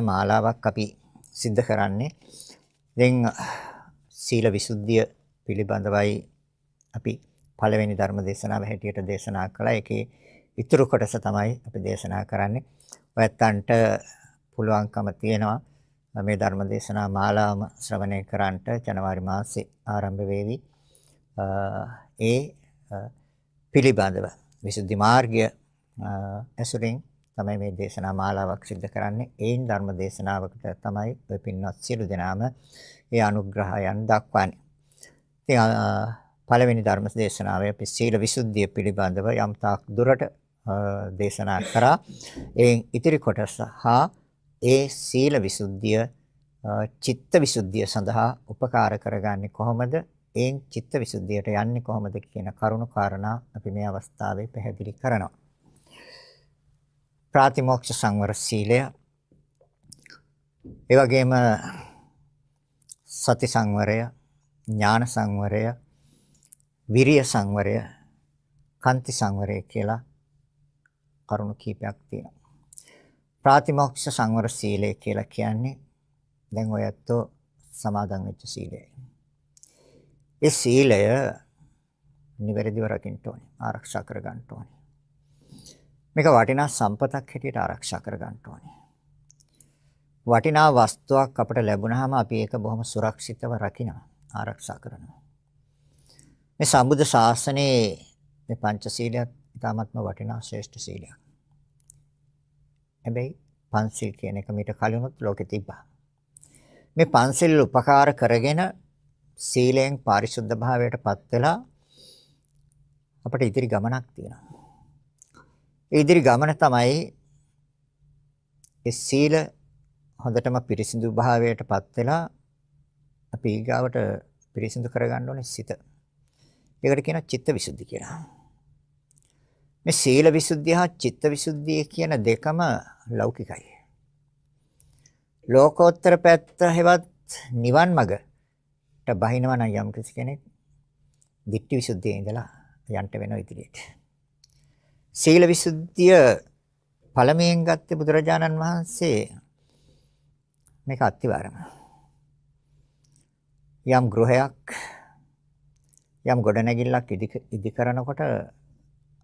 මාලාවක් අපි සිද්ධ කරන්නේ. දැන් සීල විසුද්ධිය පිළිබඳවයි අපි පළවෙනි ධර්ම දේශනාව හැටියට දේශනා කළා. ඒකේ ඉතුරු කොටස තමයි අපි දේශනා කරන්නේ. ඔයත්තන්ට පුළුවන්කම තියෙනවා මේ ධර්ම දේශනා මාලාවම ශ්‍රවණය කරන්නට ජනවාරි මාසේ ආරම්භ වේවි. ඒ පිළිබඳව විසුද්ධි මාර්ගය ඇසුරින් තමයි මේ දේශනා මාලාවක් සිදු කරන්නේ. ඒයින් ධර්ම දේශනාවකට තමයි ඔය පින්වත් සියලු දෙනාම ඒ අනුග්‍රහයන් දක්වන්නේ. ඉතින් පළවෙනි ධර්ම දේශනාවේ අපි සීල විසුද්ධිය පිළිබඳව යම් තාක් දුරට දේශනා කරා. ඒන් ඉතිරි කොටස හා ඒ සීල විසුද්ධිය චිත්ත විසුද්ධිය සඳහා උපකාර කරගන්නේ කොහොමද? ඒන් චිත්ත විසුද්ධියට යන්නේ කොහොමද කියන කරුණු කාරණා අපි මේ අවස්ථාවේ පැහැදිලි කරනවා. ප්‍රාතිමෝක්ෂ සංවර සීලය, ඒ වගේම සති සංවරය, ඥාන සංවරය, විරිය සංවරය, කාන්ති සංවරය කියලා කරුණු කීපයක් තියෙනවා. ප්‍රාතිමෝක්ෂ සංවර සීලය කියලා කියන්නේ දැන් ඔය ඇත්තෝ සමාදන් වෙච්ච සීලය. ඒ සීලය නිවැරදිව රකින්න ඕනේ, ආරක්ෂා කර ගන්න ඕනේ. මේක වටිනා සම්පතක් හැටියට ආරක්ෂා කර ගන්න ඕනේ. වටිනා වස්තුවක් අපට ලැබුණාම අපි ඒක බොහොම සුරක්ෂිතව රකිනවා, ආරක්ෂා කරනවා. මේ සම්බුද්ධ ශාසනයේ මේ පංචශීලයක් ඉතාමත්ම වටිනා ශ්‍රේෂ්ඨ සීලයක්. හැබැයි පංචශීල කියන එක මීට කලිනුත් ලෝකෙ තිබ්බා. මේ පංචශීල උපකාර කරගෙන සීලෙන් පාරිශුද්ධ භාවයටපත් වෙලා අපට ඉදිරි ගමනක් තියෙනවා. ඒ ඉදිරි ගමන තමයි ඒ සීල හොඳටම පිරිසිදු භාවයටපත් වෙලා අපි ඊගාවට පිරිසිදු කරගන්න ඕනේ සිත. ඒකට කියනවා චිත්ත විසුද්ධි කියලා. මේ සීල විසුද්ධිය හා චිත්ත විසුද්ධිය කියන දෙකම ලෞකිකයි. ලෝකෝත්තර පැත්ත හැවත් නිවන් මඟට බහිනවා නම් යම් කෙනෙක් ditthi විසුද්ධියේ ඉඳලා යන්න වෙනවා ඉදිරියට. සීල විසුද්ධිය පළමුවෙන් ගත්තේ බුදුරජාණන් වහන්සේ මේක අත්විවරම. යම් ගෘහයක් යම් ගොඩනැගිල්ලක් ඉදි කරනකොට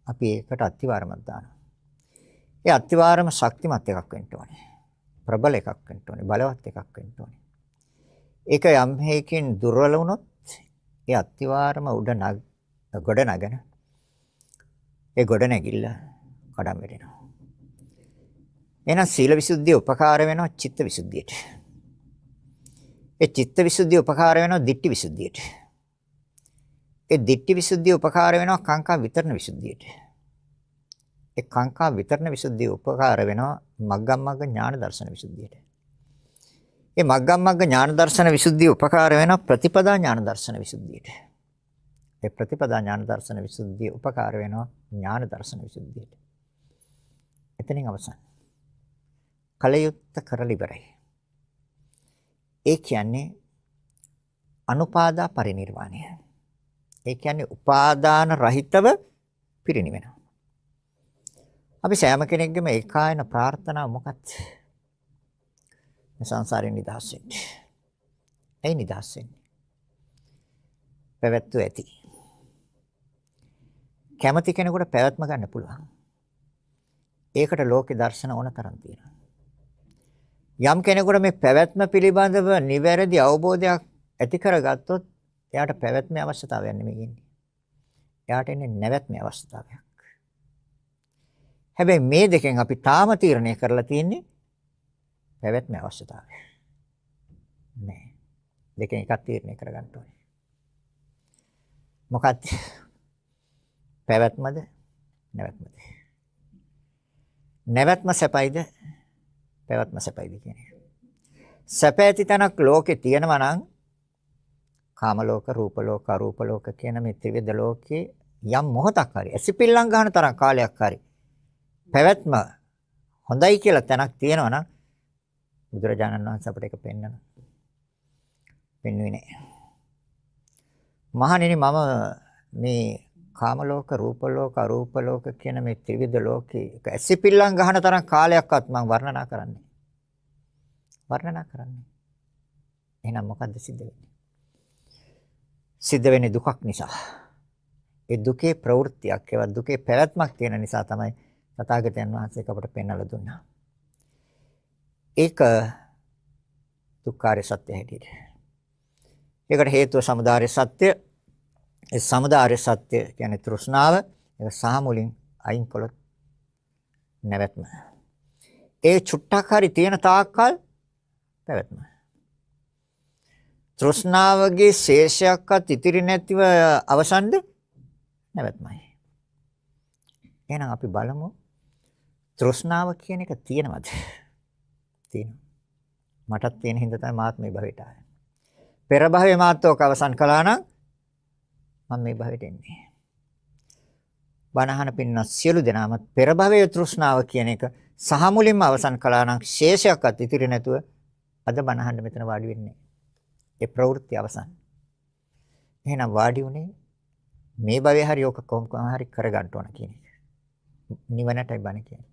අපි ඒකට අත්විවරමක් දානවා. ඒ අත්විවරම ශක්තිමත් එකක් වෙන්න ඕනේ. ප්‍රබල එකක් වෙන්න ඕනේ. බලවත් එකක් වෙන්න ඕනේ. ඒක යම් හේකින් දුර්වල වුණොත් ඒ අත්විවරම ගොඩ නගන ඒ ගොඩ නැගිල්ල කඩම් වෙනවා. එහෙනම් සීල විසුද්ධිය උපකාර වෙනවා චිත්ත විසුද්ධියට. ඒ චිත්ත විසුද්ධිය උපකාර වෙනවා ditthi විසුද්ධියට. ඒ ditthi විසුද්ධිය උපකාර වෙනවා කාංකා විතරණ විසුද්ධියට. ඒ කාංකා විතරණ විසුද්ධිය උපකාර වෙනවා මග්ගමග්ග ඥාන දර්ශන විසුද්ධියට. ඒ මග්ගමග්ග ඥාන දර්ශන විසුද්ධිය උපකාර වෙනවා ප්‍රතිපදා ඥාන දර්ශන විසුද්ධියට. ඒ ප්‍රතිපදා ඥාන දර්ශන විසුද්ධිය උපකාර වෙනවා ඥාන දර්ශන විසුද්ධියට. එතනින් අවසන්. කලයුත්ත කරලා ඉවරයි. ඒ කියන්නේ අනුපාදා පරිනිර්වාණය. ඒ කියන්නේ උපාදාන රහිතව පිරිනිවෙනවා. අපි සෑම කෙනෙක්ගේම ඒකායන ප්‍රාර්ථනාව මොකක්ද? මේ සංසාරයෙන් නිදහස් වෙන්න. ඇයි නිදහස් වෙන්නේ? පැවැත්ව ඇති. කැමති කෙනෙකුට පැවැත්ම ගන්න පුළුවන්. ඒකට ලෝකේ දර්ශන ඕන තරම් තියෙනවා. යම් කෙනෙකුට මේ පැවැත්ම පිළිබඳව නිවැරදි අවබෝධයක් ඇති කරගත්තොත් එයාට පැවැත්මේ අවශ්‍යතාවයක් නෙමෙයි ඉන්නේ. එයාට ඉන්නේ නැවැත්මේ අවශ්‍යතාවයක්. හැබැයි මේ දෙකෙන් අපි තාම තීරණය කරලා තියෙන්නේ පැවැත්මේ අවශ්‍යතාවය. නෑ. දෙකෙන් එකක් තීරණය කරගන්න ඕනේ. මොකක්ද? පැවැත්මද නැවැත්මද? නැවැත්ම සැපයිද පැවැත්ම සැපයිද කියන්නේ. සැප ඇති තැනක් ලෝකේ තියෙනවා නම් කාම ලෝක, රූප ලෝක, අරූප ලෝක කියන මේ ත්‍රිවිධ ලෝකේ යම් මොහොතක් හරි ඇසිපිල්ලම් ගන්න තරම් කාලයක් හරි පැවැත්ම හොඳයි කියලා තැනක් තියෙනවා නම් බුදුරජාණන් වහන්සේ අපිට ඒක පෙන්වනවා. පෙන්වන්නේ නැහැ. මහණෙනි මම මේ කාම ලෝක, රූප ලෝක, අරූප ලෝක කියන මේ ත්‍රිවිධ ලෝකේ ඇසිපිල්ලම් ගන්න තරම් කාලයක්වත් මම වර්ණනා කරන්නේ. වර්ණනා කරන්නේ. එහෙනම් මොකද්ද සිද්ධ වෙන්නේ? සිද්ධ වෙන්නේ දුකක් නිසා. ඒ දුකේ ප්‍රවෘත්තියක්, ඒවා දුකේ පැවැත්මක් තියෙන නිසා තමයි තථාගතයන් වහන්සේ අපට පෙන්වලා දුන්නා. ඒක දුක්ඛාරය සත්‍ය හැටියට. ඒකට හේතුව සමුදාය සත්‍ය. ඒ සමුදාය සත්‍ය කියන්නේ තෘෂ්ණාව. ඒක සහ මුලින් අයින් කළොත් නැවැත්ම. ඒ චුට්ටක් හරි තියෙන තාක්කල් පැවැත්ම. තෘෂ්ණාවගේ ශේෂයක්වත් ඉතිරි නැතිව අවසන්ද නැවැත්මයි. එහෙනම් අපි බලමු තෘෂ්ණාව කියන එක තියෙනවද? තියෙනවා. මටත් තියෙන හින්දා තමයි මාත් මේ භවයට ආවේ. පෙර භවයේ මාත්වක අවසන් කළා නම් මම මේ භවයට එන්නේ. බණහන පින්න සියලු දෙනාම පෙර භවයේ තෘෂ්ණාව කියන එක සහ මුලින්ම අවසන් කළා නම් ශේෂයක්වත් ඉතිරි නැතුව අද බණහන්න මෙතන වාඩි වෙන්නේ. ඒ ප්‍රවෘත්ති අවසන්. එහෙනම් වාඩි උනේ මේ භවයේ හරි ඔක කොහොම හරි කරගන්න ඕන කියන එක. නිවනටයි බණ කියන්නේ.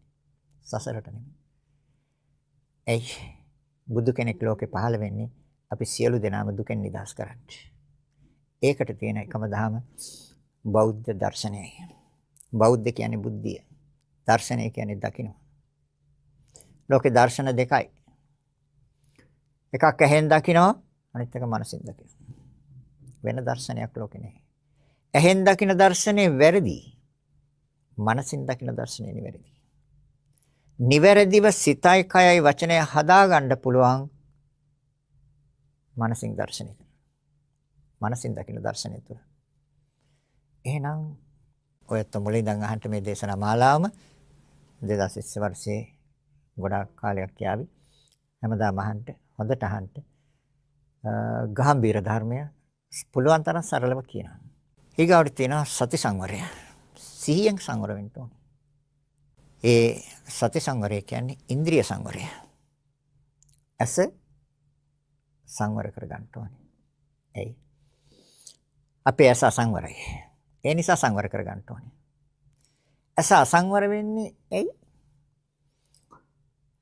සසරට නෙමෙයි. එයි බුදු කෙනෙක් ලෝකේ පහළ වෙන්නේ අපි සියලු දෙනාම දුකෙන් නිදහස් කරන්න. ඒකට තියෙන එකම දහම බෞද්ධ දර්ශනයයි. බෞද්ධ කියන්නේ බුද්ධිය. දර්ශනය කියන්නේ දකින්න. ලෝකේ දර්ශන දෙකයි. එකක් ඇහෙන් දකිනවා, අනිත් එක මනසින් දකිනවා. වෙන දර්ශනයක් ලෝකේ නැහැ. ඇහෙන් දකින දර්ශනේ වැරදි. මනසින් දකින දර්ශනේ නිවැරදි. නිවැරදිව සිතයි කයයි වචනය හදාගන්න පුළුවන් මනසින් දර්ශනය. මනසින් දකින දර්ශනය තුළ. එහෙනම් ඔයත් මුලින් ඉඳන් අහන්න මේ දේශනා මාලාවම 2020 වර්ෂයේ ගොඩාක් කාලයක් යාවි. හැමදාම අහන්න, හොඳට අහන්න. ගාම්භීර ධර්මය පුළුවන් තරම් සරලව කියනවා. ඊගාවට තියෙනවා සති සංවරය. සිහියෙන් සංවර වෙන්න ඕනේ. ඒ සති සංවරය කියන්නේ ඉන්ද්‍රිය සංවරය. ඇස සංවර කර ගන්න ඕනේ. එයි. අපේ ඇස අසංවරයි. ඒ නිසා සංවර කර ගන්න ඕනේ. ඇස අසංවර වෙන්නේ ඇයි?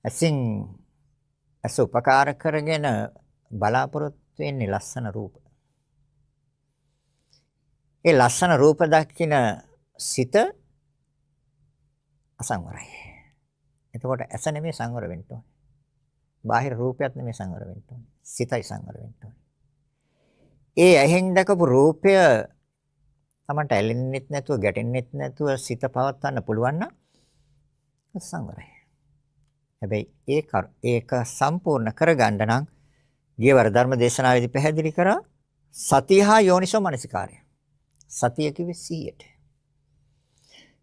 ඇසින් ඇස උපකාර කරගෙන බලාපොරොත්තු වෙන්නේ ලස්සන රූප. ඒ ලස්සන රූප දකින සිත අසංවරයි. එතකොට ඇස නෙමෙයි සංවර වෙන්න ඕනේ. බාහිර රූපයක් නෙමෙයි සංවර වෙන්න ඕනේ. සිතයි සංවර වෙන්න ඕනේ. ඒ ඇහෙන් දැකපු රූපය තමන්ට ඇලෙන්නෙත් නැතුව ගැටෙන්නෙත් නැතුව සිත පවත්වන්න පුළුවන් නම් සංවරයි. හැබැයි ඒක සම්පූර්ණ කරගන්න නම් ගියවර ධර්ම දේශනාවේදී පැහැදිලි කරා සතිය හා යෝනිසෝ මනසිකාරය. සතිය කිව්වේ සිහියට.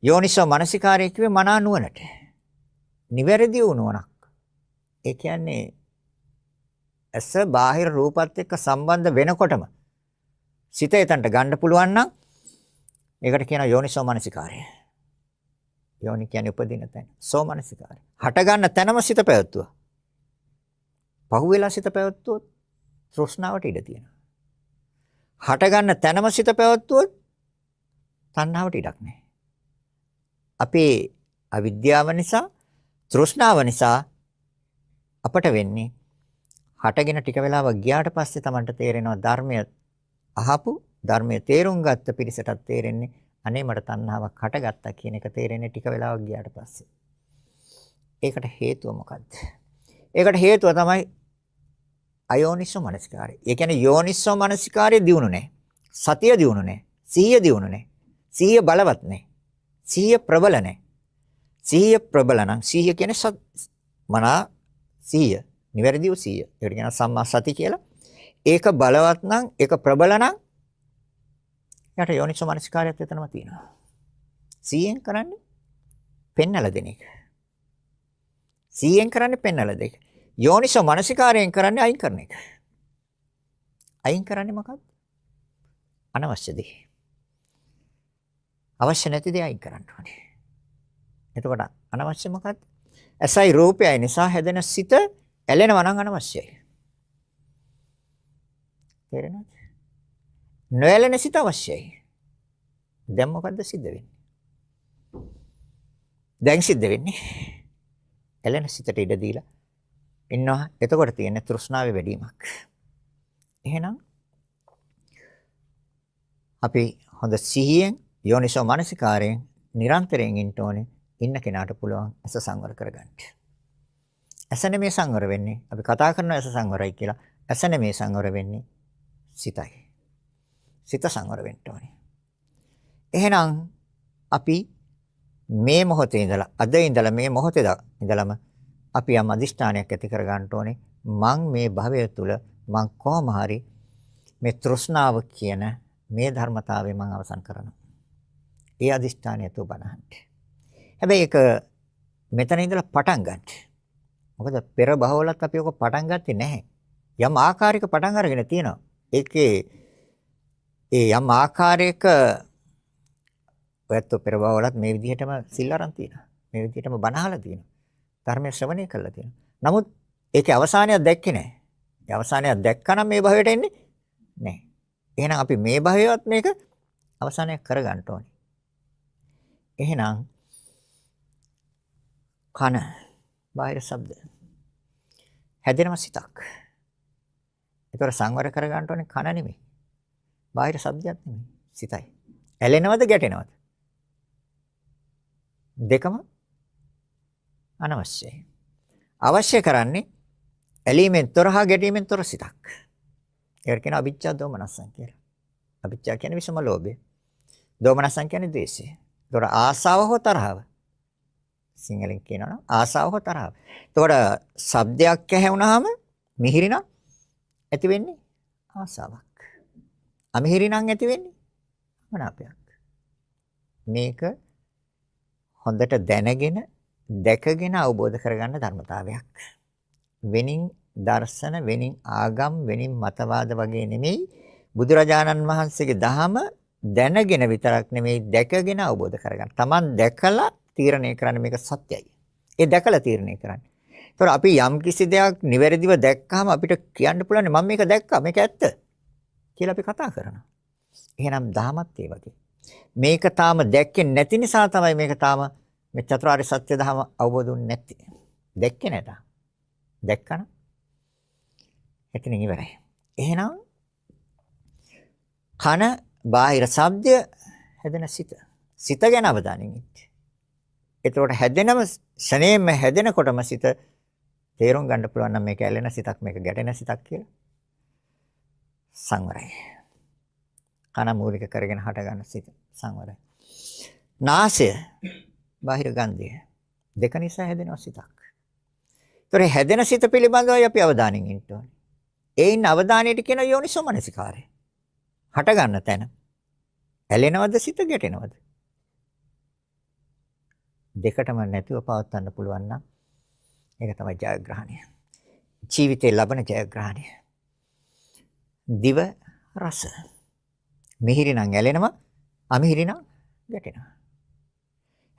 යෝනිසෝ මනසිකාරය කිව්වේ මනා නුවණට. නිවැරදි වූ නුවණක්. ඒ කියන්නේ ඇස බාහිර රූපات එක්ක සම්බන්ධ වෙනකොටම සිත එතනට ගන්න පුළුවන් නම් ඒකට කියනවා යෝනිසෝ මනසිකාරය. යෝනි කියන්නේ උපදින තැන. සෝ මනසිකාරය. හට ගන්න තැනම සිත පැවැත්තුවා. පහුවෙලා සිත පැවැත්තුවොත් තෘෂ්ණාවට ඉඩ තියෙනවා. හට ගන්න තැනම සිත පැවැත්තුවොත් තණ්හාවට ඉඩක් නැහැ. අපේ අවිද්‍යාව නිසා, තෘෂ්ණාව නිසා අපට වෙන්නේ හටගෙන ටික වෙලාවක් ගියාට පස්සේ Tamanට තේරෙනවා ධර්මය අහපු, ධර්මය තේරුම් ගත්ත පිරිසටත් තේරෙන්නේ අනේ මට තණ්හාවක් හටගත්තා කියන එක තේරෙන්නේ ටික වෙලාවක් ගියාට පස්සේ. ඒකට හේතුව මොකද්ද? ඒකට හේතුව තමයි අයෝනිසෝ මනසිකාරය. ඒ කියන්නේ යෝනිසෝ මනසිකාරය දියුණු නැහැ. සතිය දියුණු නැහැ. සිහිය දියුණු නැහැ. සිහිය බලවත් නැහැ. සිහිය ප්‍රබල නැහැ. සිහිය ප්‍රබල නම් සිහිය කියන්නේ මනා සිහිය. නිවැරදිව සිහිය. ඒකට කියනවා සම්මා සති කියලා. ඒක බලවත් නම්, ඒක ප්‍රබල නම් යට යෝනිසෝ මනසිකාරයත් එතනම තියෙනවා. සිහියෙන් කරන්නේ පෙන්නලා දෙන එක. සිහියෙන් කරන්නේ පෙන්නලා දෙක. යෝනිසෝ මනසිකාරයෙන් කරන්නේ අයින් කරන එක. අයින් කරන්නේ මොකක්ද? අනවශ්‍ය දේ. අවශ්‍ය නැති දේ අයින් කරන්න ඕනේ. එතකොට අනවශ්‍ය මොකක්ද? ඇසයි රූපයයි නිසා හැදෙන සිත ඇලෙනවා නම් අනවශ්‍යයි. තේරෙනවද? නොඇලෙන සිත අවශ්‍යයි. දැන් මොකද්ද සිද්ධ වෙන්නේ? දැන් සිද්ධ වෙන්නේ ඇලෙන සිතට ඉඩ දීලා ඉන්නවා. එතකොට තියෙන්නේ තෘෂ්ණාවේ වැඩිවීමක්. එහෙනම් අපි හොඳ සිහියෙන් යෝනිසෝ මනසිකාරයෙන් නිරන්තරයෙන් ඉන්න ඕනේ. ඉන්න කෙනාට පුළුවන් ඇස සංවර කරගන්න. ඇස නෙමේ සංවර වෙන්නේ. අපි කතා කරන ඇස සංවරයි කියලා. ඇස නෙමේ සංවර වෙන්නේ සිතයි. සිත සංවර වෙන්න ඕනේ. එහෙනම් අපි මේ මොහොතේ ඉඳලා අද ඉඳලා මේ මොහොතේ ඉඳලම අපි යම් අදිෂ්ඨානයක් ඇති කර ගන්න ඕනේ. මං මේ භවය තුල මං කොහොම හරි මේ තෘෂ්ණාව කියන මේ ධර්මතාවය මං අවසන් කරනවා. ඒ අදිෂ්ඨානය තු බණහන්ට. හැබැයි ඒක මෙතන ඉඳලා පටන් ගන්න. මොකද පෙර භවවලත් අපි ඔක පටන් ගත්තේ නැහැ. යම් ආකාරයක පටන් අරගෙන තියෙනවා. ඒකේ ඒ යම් ආකාරයක ඔයත් පෙර භවවලත් මේ විදිහටම සිල් අරන් තියෙනවා. මේ විදිහටම බණ අහලා තියෙනවා. ධර්මයේ ශ්‍රවණය කළා තියෙනවා. නමුත් ඒකේ අවසානයක් දැක්කේ නැහැ. ඒ අවසානයක් දැක්කනම් මේ භවයට එන්නේ නැහැ. එහෙනම් අපි මේ භවයවත් මේක අවසානයක් කරගන්න ඕනේ. එහෙනම් කන බාහිර ශබ්ද හැදෙනම සිතක්. ඒතර සංවර කරගන්න ඕනේ කන නෙමෙයි. බාහිර ශබ්දයක් නෙමෙයි. සිතයි. ඇලෙනවද ගැටෙනවද? දෙකම අනවශ්‍යයි. අවශ්‍ය කරන්නේ ඇලීමෙන් තොර හා ගැටීමෙන් තොර සිතක්. ඒකට කියන අවිච්ඡා දෝමනස්සං කියලා. අවිච්ඡා කියන්නේ විසම ලෝභය. දෝමනස්සං කියන්නේ ද්වේෂය. ඒතොර ආසාව හෝ තරහව. සිංහලෙන් කියනවා නම් ආසාව හෝ තරහව. ඒතොර ශබ්දයක් ඇහුණාම මිහිරිනම් ඇති වෙන්නේ ආසාවක්. අමිහිරිනම් ඇති වෙන්නේ මනාපයක්. මේක හොඳට දැනගෙන දැකගෙන අවබෝධ කරගන්න ධර්මතාවයක්. වෙනින් දර්ශන වෙනින් ආගම් වෙනින් මතවාද වගේ නෙමෙයි බුදුරජාණන් වහන්සේගේ දහම දැනගෙන විතරක් නෙමෙයි දැකගෙන අවබෝධ කරගන්න. Taman දැකලා තීරණය කරන්න මේක සත්‍යයි. ඒ දැකලා තීරණය කරන්න. ඒතකොට අපි යම් කිසි දෙයක් නිවැරදිව දැක්කහම අපිට කියන්න පුළුවන් මම මේක දැක්කා මේක ඇත්ත කියලා අපි කතා කරනවා. එහෙනම් දහමත් ඒ වගේ. මේක තාම දැක්කේ නැති නිසා තමයි මේක තාම මේ චතුරාර්ය සත්‍ය දහම අවබෝධ වුනේ නැත්තේ. දැක්කේ නැත. දැක්කන එතනින් ඉවරයි. එහෙනම් කන බාහිර ශබ්දය හැදෙන සිත. සිත ගැන අවධානයෙන් ඉන්න. එතකොට හැදෙනම ශනේම හැදෙනකොටම සිත තේරුම් ගන්න පුළුවන් නම් මේක ඇලෙන සිතක් මේක ගැටෙන සිතක් කියලා. සංවරයි. කන මූලික කරගෙන හට ගන්න සිත සංවරයි. නාසය බාහිර ගන්ධය දෙක නිසා හැදෙන සිතක්. ඒතර හැදෙන සිත පිළිබඳවයි අපි අවධානයෙන් ඉන්න ඕනේ. ඒයින් අවධානයට කියන යෝනිසෝ මනසිකාරය. හට ගන්න තැන. ඇලෙනවද සිත ගැටෙනවද? දෙකටම නැතිව පවත්වන්න පුළුවන් නම් ඒක තමයි ජයග්‍රහණය. ජීවිතේ ලබන ජයග්‍රහණය. දිව රස. මිහිරි නම් ඇලෙනවා, අමිහිරි නම් ගැටෙනවා.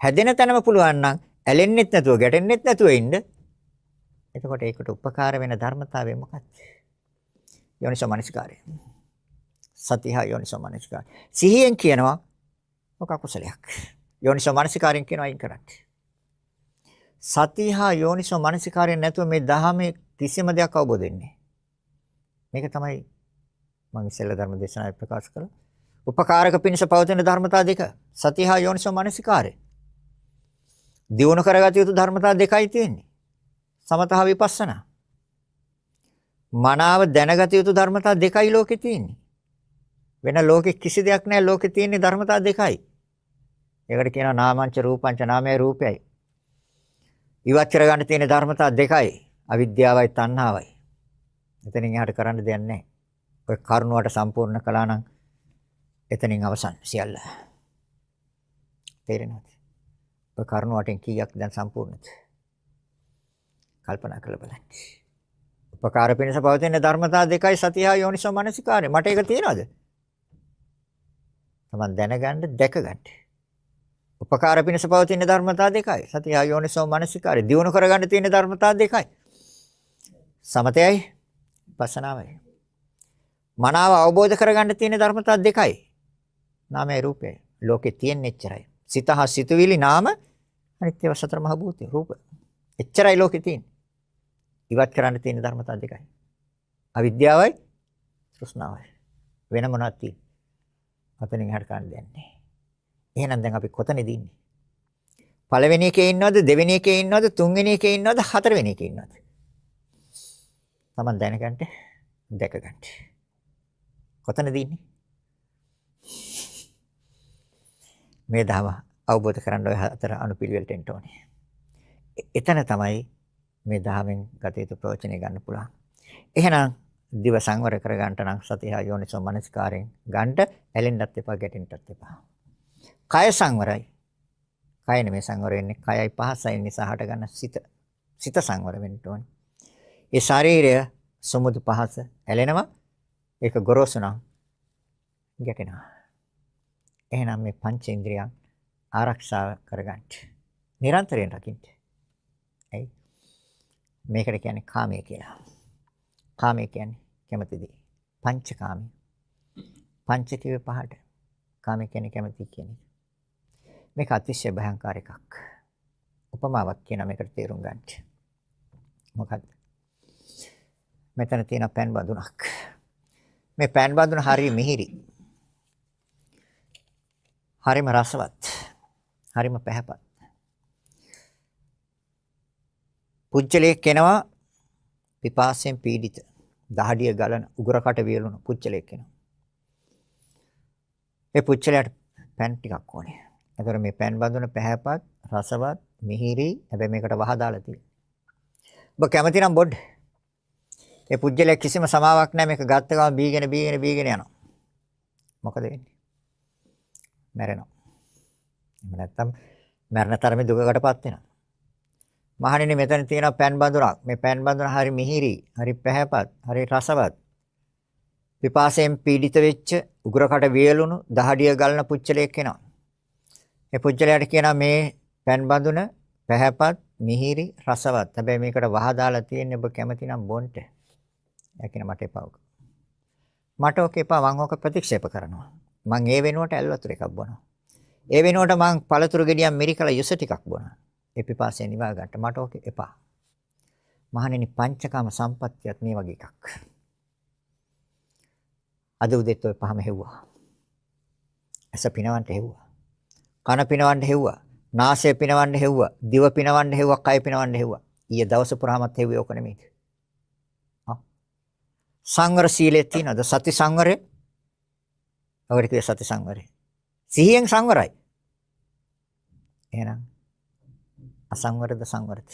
හැදෙන තැනම පුළුවන් නම් ඇලෙන්නෙත් නැතුව ගැටෙන්නෙත් නැතුව ඉන්න. එතකොට ඒකට උපකාර වෙන ධර්මතාවය මොකක්ද? යෝනිසෝ මනසිකාරය. සතිහා යෝනිසෝ මනසිකාරය. සිහියෙන් කියනවා ඔක අකුසලයක්. යෝනිසෝ මනසිකාරයෙන් කියනවා අයින් කරන්න. සතිහා යෝනිසෝ මනසිකාරයෙන් නැතුව මේ ධහමේ කිසිම දෙයක් අවබෝධ වෙන්නේ. මේක තමයි මම ඉස්සෙල්ලා ධර්ම දේශනාවේ ප්‍රකාශ කළා. උපකාරක පිණිස පවතින ධර්මතා දෙක. සතිහා යෝනිසෝ මනසිකාරය. දියුණු කරගත යුතු ධර්මතා දෙකයි තියෙන්නේ. සමතහ විපස්සනා. මනාව දැනගත යුතු ධර්මතා දෙකයි ලෝකේ තියෙන්නේ. වෙන ලෝකෙ කිසි දෙයක් නැහැ. ලෝකේ තියෙන්නේ ධර්මතා දෙකයි. ඒකට කියනවා නාමංච රූපංච. නාමයේ රූපයයි. ඉවත් කරගන්න තියෙන ධර්මතා දෙකයි. අවිද්‍යාවයි තණ්හාවයි. එතනින් එහාට කරන්න දෙයක් නැහැ. ඔය කරුණුවට සම්පූර්ණ කළා නම් එතනින් අවසන් සියල්ල. තේරෙනවද? ඔය කරුණුවටෙන් කීයක් දැන් සම්පූර්ණද? කල්පනා කරලා බලන්න. උපකාර පිණිස පවතින ධර්මතා දෙකයි සතිහා යෝනිසෝ මනසිකාරය. මට ඒක තියනවද? තමන් දැනගන්න දැකගන්න. උපකාර පිණිස පවතින ධර්මතා දෙකයි සතිහා යෝනිසෝ මනසිකාරය. දියුණු කරගන්න තියෙන ධර්මතා දෙකයි. සමතයයි විපස්සනාවයි. මනාව අවබෝධ කරගන්න තියෙන ධර්මතා දෙකයි. නාමයේ රූපයයි. ලෝකේ තියෙන එච්චරයි. සිතහ සිතුවිලි නාම අනිත්‍ය සතර මහ භූතය රූප. එච්චරයි ලෝකේ තියෙන්නේ. ඉවත් කරන්න තියෙන ධර්මතා දෙකයි. අවිද්‍යාවයි තෘෂ්ණාවයි. වෙන මොනවද තියෙන්නේ? අතනින් එහාට ගන්න දෙයක් නැහැ. එහෙනම් දැන් අපි කොතනද ඉන්නේ? පළවෙනි එකේ ඉන්නවද, දෙවෙනි එකේ ඉන්නවද, තුන්වෙනි එකේ ඉන්නවද, හතරවෙනි එකේ ඉන්නවද? තමන් දැනගන්න, දැකගන්න. කොතනද ඉන්නේ? මේ ධම අවබෝධ කරගන්න ඔය හතර අනුපිළිවෙලට එන්න ඕනේ. එතන තමයි මේ ධමෙන් ගත යුතු ප්‍රයෝජනෙ ගන්න පුළුවන්. එහෙනම් දිව සංවර කරගන්න නම් සතිය යෝනිසෝ මනස්කාරයෙන් ගන්න ඇලෙන්නත් එපා, ගැටෙන්නත් එපා. කය සංවරයි. කය නෙමෙයි සංවර වෙන්නේ. කයයි පහසයි නිසා හටගන්න සිත. සිත සංවර වෙන්න ඕනේ. ඒ ශරීරය සමුදු පහස ඇලෙනවා. ඒක ගොරෝසු නම් ගැටෙනවා. එහෙනම් මේ පංචේන්ද්‍රියන් ආරක්ෂා කරගන්න. නිරන්තරයෙන් රකින්න. ඇයි? මේකට කියන්නේ කාමය කියලා. කාමය කියන්නේ කැමති දේ. පංචකාමී. පංච කිව්වේ පහට. කාමය කියන්නේ කැමති කියන එක. මේක අතිශය භයංකාර එකක්. උපමාවක් කියන මේකට තේරුම් ගන්න. මොකක්ද? මෙතන තියෙන පෑන් බඳුනක්. මේ පෑන් බඳුන හරිය මිහිරි. හරිම රසවත්. හරිම පැහැපත්. පුච්චලේ කෙනවා පිපාසයෙන් පීඩිත. දහඩිය ගලන උගරකට වියලුණු පුච්චලේ කෙනවා. ඒ පුච්චලයට පෑන් ටිකක් ඕනේ. ඒතර මේ පෑන් බඳුන පැහැපත්, රසවත්, මිහිරි. හැබැයි මේකට වහ දාලා තියෙනවා. ඔබ කැමති නම් බොඩ්. ඒ පුච්චලේ කිසිම සමාවක් නැහැ. මේක ගත්ත ගමන් බීගෙන යනවා. මොකද වෙන්නේ? මැරෙනවා. එහෙම නැත්නම් මරණ තරමේ දුකකටපත් වෙනවා. මහණෙනි මෙතන තියෙන පෑන් බඳුනක්. මේ පෑන් බඳුන හරි මිහිරි, හරි පැහැපත්, හරි රසවත්. පිපාසයෙන් පීඩිත වෙච්ච, උගරකට වියලුණු, දහඩිය ගලන පුච්චලයක් එනවා. මේ පුච්චලයට කියනවා මේ පෑන් බඳුන පැහැපත්, මිහිරි, රසවත්. හැබැයි මේකට වහ දාලා තියෙන්නේ ඔබ කැමති නම් බොන්න. ඒකින මට එපා. මට ඔක එපා. මම ඔක ප්‍රතික්ෂේප කරනවා. මං ඒ වෙනුවට ඇල් වතුර එකක් බොනවා. ඒ වෙනුවට මං පළතුරු ගෙඩියක් මිරිකලා යුස ටිකක් බොනවා. ඒ පිපාසය නිවා ගන්න. මට ඕක එපා. මහණෙනි පංචකාම සම්පත්තියත් මේ වගේ එකක්. අද උදේත් ඔය පහම හෙව්වා. ඇස පිනවන්න හෙව්වා. කන පිනවන්න හෙව්වා. නාසය පිනවන්න හෙව්වා. දිව පිනවන්න හෙව්වා. කය පිනවන්න හෙව්වා. ඊයේ දවස් පුරාමත් හෙව්වේ ඕක නෙමෙයි. සංවර සීලයේ තියෙනද සති සංවරය? ඔකට කියේ සති සංවරය. සිහියෙන් සංවරයි. එහෙනම් අසංවරද සංවරද?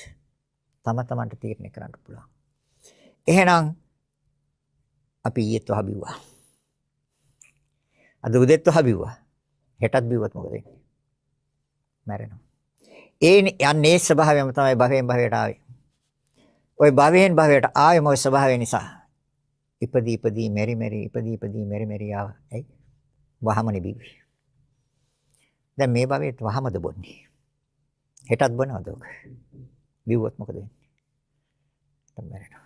තම තමන්ට තීරණය කරන්න පුළුවන්. එහෙනම් අපි ඊයේත් වහබිව්වා. අද උදේත් වහබිව්වා. හෙටත් බිව්වොත් මොකද වෙන්නේ? මැරෙනවා. යන්නේ ස්වභාවයම තමයි භවයෙන් භවයට ආවේ. ওই භවයෙන් භවයට ආවේ මොකද ස්වභාවය නිසා? ඉපදී මෙරි මෙරි ආවා. එයි වහමනේ බිව්වේ. දැන් මේ භවයේත් වහමද බොන්නේ? හෙටත් බොනවද ඔක? බිව්වොත් මොකද වෙන්නේ? මැරෙනවා.